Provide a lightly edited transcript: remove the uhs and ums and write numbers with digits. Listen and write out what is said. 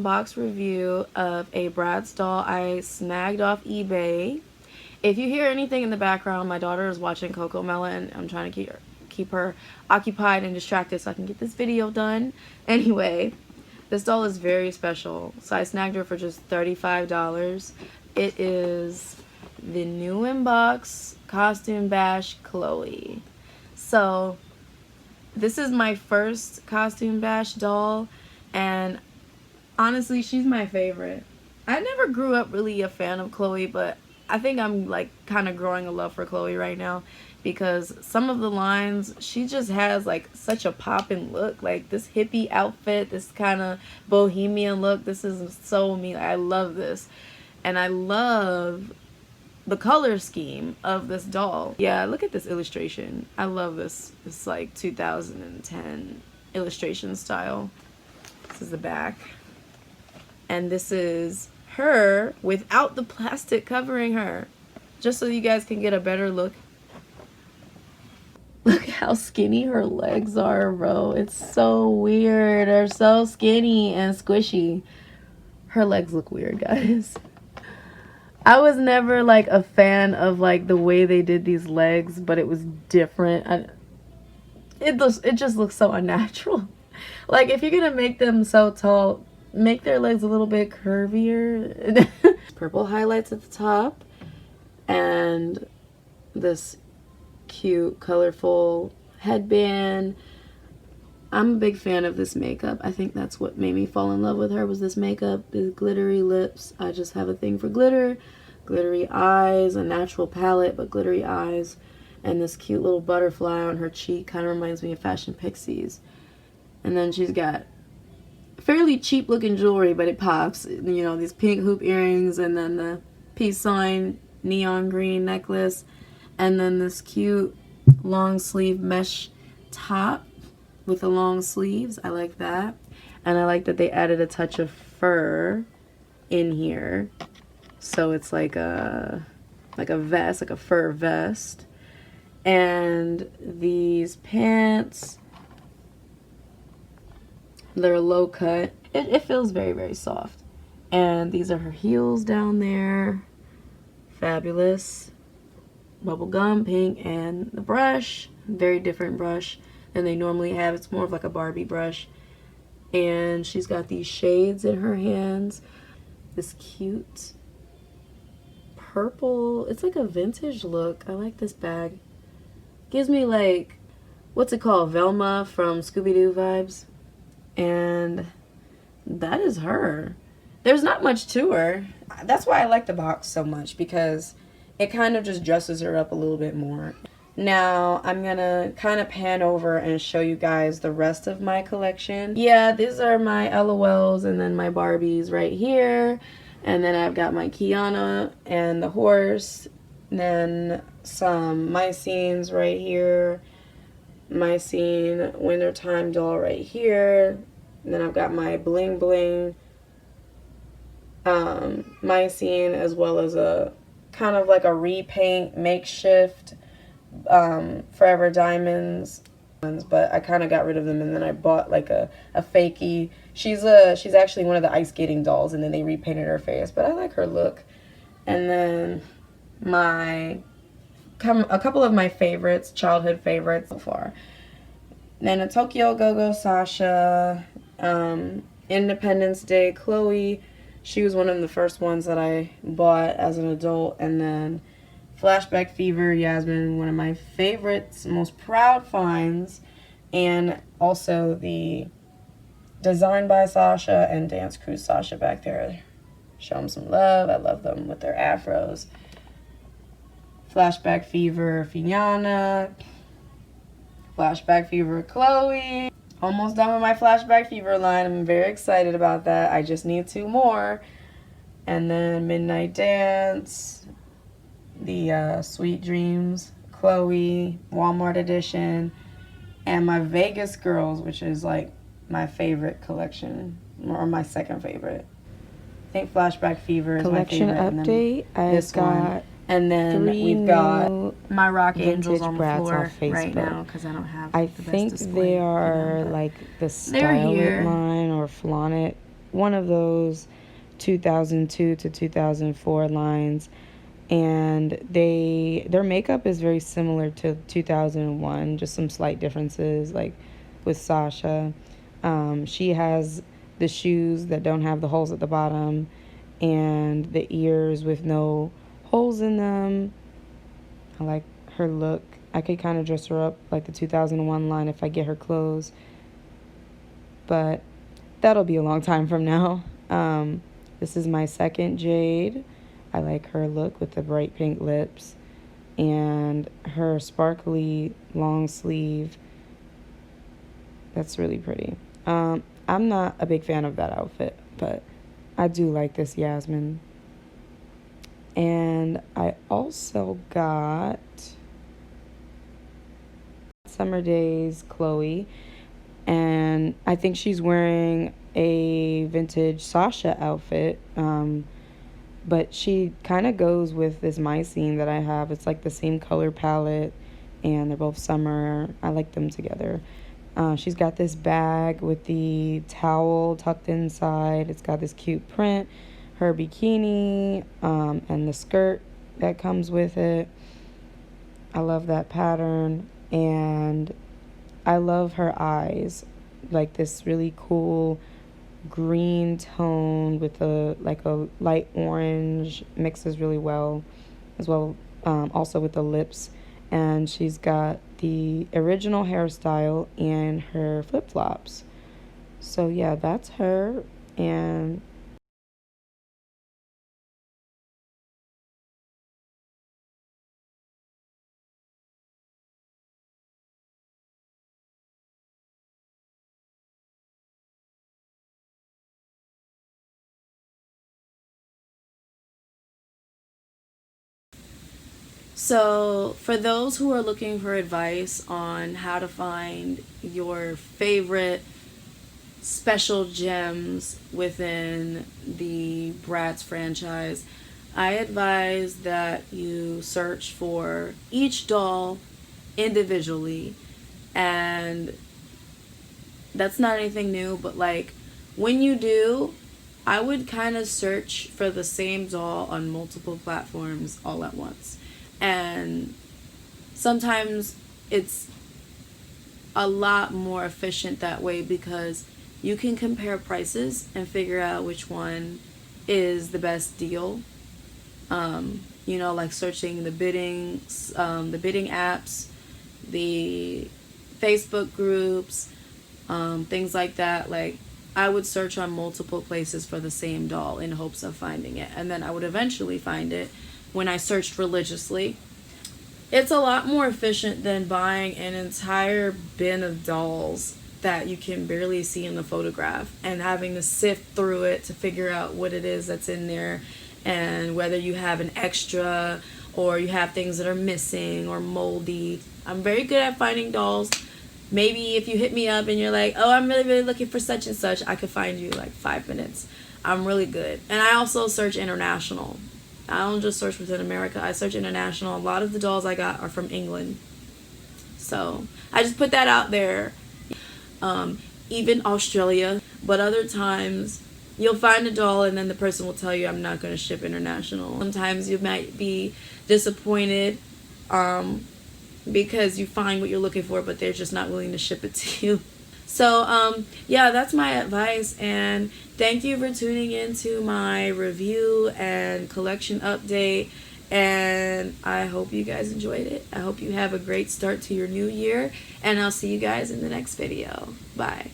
unbox review of a Bratz doll I snagged off eBay. If you hear anything in the background, my daughter is watching CoComelon. I'm trying to keep her occupied and distracted so I can get this video done. Anyway, this doll is very special. So I snagged her for just $35. It is the new in box Costume Bash Cloe. So this is my first Costume Bash doll, and honestly, she's my favorite. I never grew up really a fan of Cloe, but I think I'm like kind of growing a love for Cloe right now, because some of the lines, she just has like such a poppin' look, like this hippie outfit, this kind of bohemian look. This is so me. I love this, and I love the color scheme of this doll. Yeah, look at this illustration. I love this. It's like 2010 illustration style. This is the back. And this is her without the plastic covering her. Just so you guys can get a better look. Look how skinny her legs are, bro. It's so weird. They're so skinny and squishy. Her legs look weird, guys. I was never like a fan of like the way they did these legs, but it was different. It just looks so unnatural. Like, if you're gonna make them so tall, make their legs a little bit curvier. Purple highlights at the top, and this cute colorful headband. I'm a big fan of this makeup. I think that's what made me fall in love with her, was this makeup, the glittery lips. I just have a thing for glitter, glittery eyes, a natural palette, but glittery eyes, and this cute little butterfly on her cheek. Kind of reminds me of Fashion Pixies. And then she's got fairly cheap looking jewelry, but it pops. You know, these pink hoop earrings, and then the peace sign neon green necklace, and then this cute long sleeve mesh top with the long sleeves. I like that. And I like that they added a touch of fur in here. So it's like a vest, like a fur vest. And these pants, they're low cut. It feels very, very soft. And these are her heels down there. Fabulous. Bubblegum pink, and the brush, very different brush than they normally have. It's more of like a Barbie brush. And she's got these shades in her hands. This cute purple, it's like a vintage look. I like this bag. Gives me like, what's it called, Velma from Scooby-Doo vibes. And that is her. There's not much to her. That's why I like the box so much, because it kind of just dresses her up a little bit more. Now, I'm gonna kind of pan over and show you guys the rest of my collection. Yeah, these are my LOLs, and then my Barbies right here. And then I've got my Kiana and the horse. Then some Mycenes right here. Mycene wintertime doll right here. And then I've got my bling bling Mycene, as well as a kind of like a repaint makeshift Forever Diamonds, but I kind of got rid of them, and then I bought like a fakie. She's actually one of the ice skating dolls, and then they repainted her face, but I like her look. And then a couple of my favorites, childhood favorites so far. Then a Tokyo Go-Go Sasha, Independence Day Cloe. She was one of the first ones that I bought as an adult. And then Flashback Fever Yasmin, one of my favorites, most proud finds. And also the Design by Sasha and Dance Crew Sasha back there. Show them some love. I love them with their afros. Flashback Fever Fiona. Flashback Fever Cloe. Almost done with my Flashback Fever line. I'm very excited about that. I just need 2 more. And then Midnight Dance, the Sweet Dreams Cloe Walmart edition, and my Vegas Girls, which is like my favorite collection, or my second favorite. I think Flashback Fever is collection my favorite. Update. This one. And then we've got my Rock Angels on the floor right now, because I don't have I the best think display, they are like the Style It line or Flaunt It one of those 2002 to 2004 lines, and their makeup is very similar to 2001, just some slight differences, like with Sasha. She has the shoes that don't have the holes at the bottom, and the ears with no holes in them. I like her look. I could kind of dress her up like the 2001 line if I get her clothes, but that'll be a long time from now. This is my second Jade. I like her look with the bright pink lips and her sparkly long sleeve. That's really pretty. I'm not a big fan of that outfit, but I do like this Yasmin. And I also got Summer Days Chloe, and I think she's wearing a vintage Sasha outfit, but she kind of goes with this Mycene that I have. It's like the same color palette, and they're both summer. I like them together. She's got this bag with the towel tucked inside. It's got this cute print, her bikini, and the skirt that comes with it. I love that pattern, and I love her eyes, like this really cool green tone with a light orange, mixes really well, as well, also with the lips. And she's got the original hairstyle and her flip-flops. So yeah, that's her. And so, for those who are looking for advice on how to find your favorite special gems within the Bratz franchise, I advise that you search for each doll individually. And that's not anything new, but like when you do, I would kind of search for the same doll on multiple platforms all at once. And sometimes it's a lot more efficient that way because you can compare prices and figure out which one is the best deal. Like searching the bidding apps, the Facebook groups, things like that. Like, I would search on multiple places for the same doll in hopes of finding it, and then I would eventually find it when I searched religiously. It's a lot more efficient than buying an entire bin of dolls that you can barely see in the photograph and having to sift through it to figure out what it is that's in there and whether you have an extra or you have things that are missing or moldy. I'm very good at finding dolls. Maybe if you hit me up and you're like, oh, I'm really, really looking for such and such, I could find you like 5 minutes. I'm really good. And I also search international. I don't just search within America. I search international. A lot of the dolls I got are from England. So I just put that out there. Even Australia. But other times you'll find a doll and then the person will tell you, I'm not going to ship international. Sometimes you might be disappointed because you find what you're looking for, but they're just not willing to ship it to you. So, yeah, that's my advice, and thank you for tuning into my review and collection update, and I hope you guys enjoyed it. I hope you have a great start to your new year, and I'll see you guys in the next video. Bye.